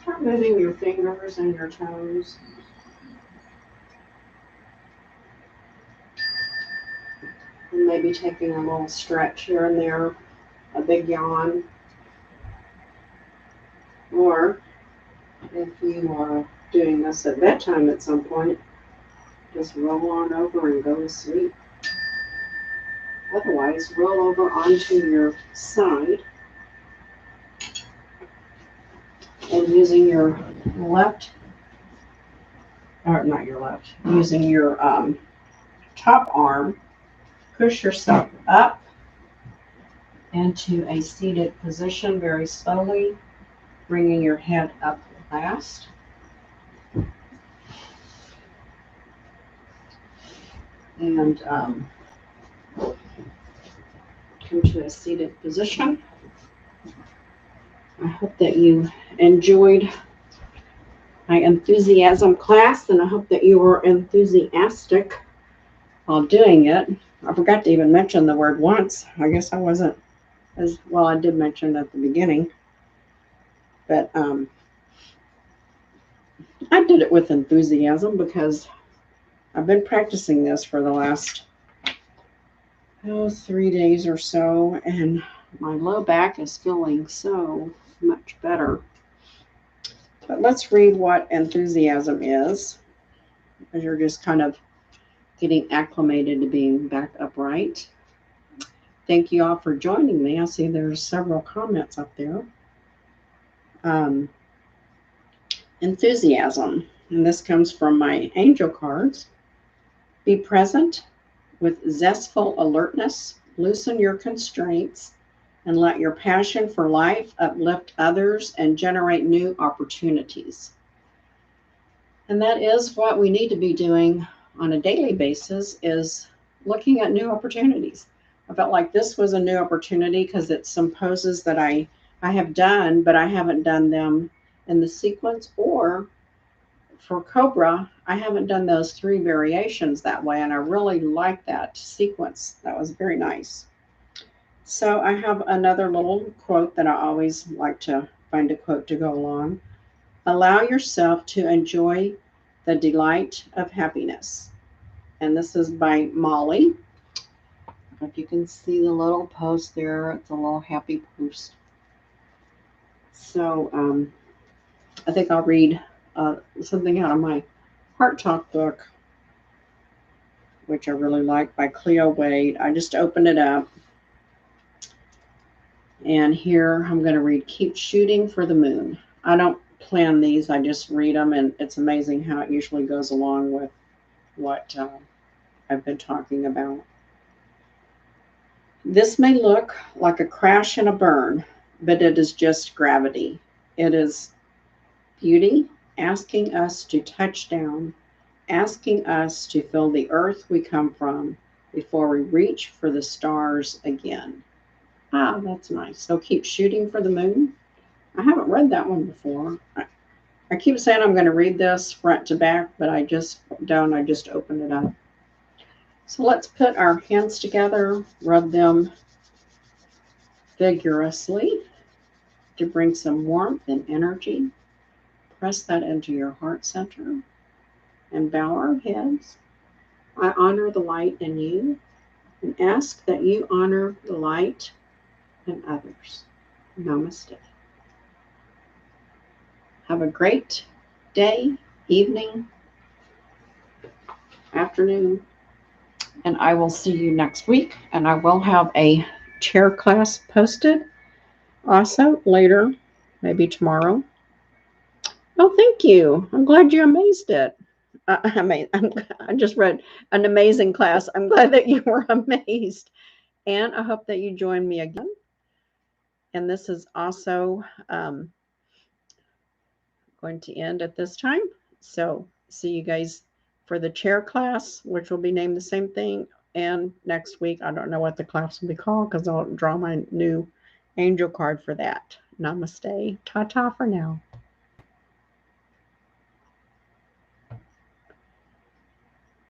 Start moving your fingers and your toes. And maybe taking a little stretch here and there, a big yawn. Or if you are doing this at bedtime at some point, just roll on over and go to sleep. Otherwise, roll over onto your side and using your left, or not your left, using your top arm, push yourself up into a seated position very slowly, bringing your head up last. And come to a seated position. I hope that you enjoyed my enthusiasm class, and I hope that you were enthusiastic while doing it. I forgot to even mention the word once. I guess I wasn't as well. I did mention it at the beginning, but I did it with enthusiasm because I've been practicing this for the last 3 days or so, and my low back is feeling so much better. But let's read what enthusiasm is, as you're just kind of getting acclimated to being back upright. Thank you all for joining me. I see there's several comments up there. Enthusiasm, and this comes from my angel cards. Be present with zestful alertness, loosen your constraints, and let your passion for life uplift others and generate new opportunities. And that is what we need to be doing on a daily basis, is looking at new opportunities. I felt like this was a new opportunity because it's some poses that I have done, but I haven't done them in the sequence, or for Cobra, I haven't done those 3 variations that way, and I really like that sequence. That was very nice. So I have another little quote that I always like to find a quote to go along. Allow yourself to enjoy the delight of happiness. And this is by Molly. If you can see the little post there, it's a little happy post. So I think I'll read something out of my Heart Talk book, which I really like, by Cleo Wade. I just opened it up. And here I'm going to read Keep Shooting for the Moon. I don't plan these, I just read them, and it's amazing how it usually goes along with what I've been talking about. This may look like a crash and a burn, but it is just gravity. It is beauty asking us to touch down, asking us to feel the earth we come from before we reach for the stars again. Ah, that's nice. So keep shooting for the moon. I haven't read that one before. I keep saying I'm going to read this front to back, but I just opened it up. So let's put our hands together, rub them vigorously to bring some warmth and energy. Press that into your heart center and bow our heads. I honor the light in you and ask that you honor the light in others. Namaste. Have a great day, evening, afternoon, and I will see you next week. And I will have a chair class posted also later, maybe tomorrow. Oh, thank you. I'm glad you amazed it. I just read an amazing class. I'm glad that you were amazed. And I hope that you join me again And this is also going to end at this time. So see you guys for the chair class, which will be named the same thing. And next week, I don't know what the class will be called because I'll draw my new angel card for that. Namaste. Ta-ta for now.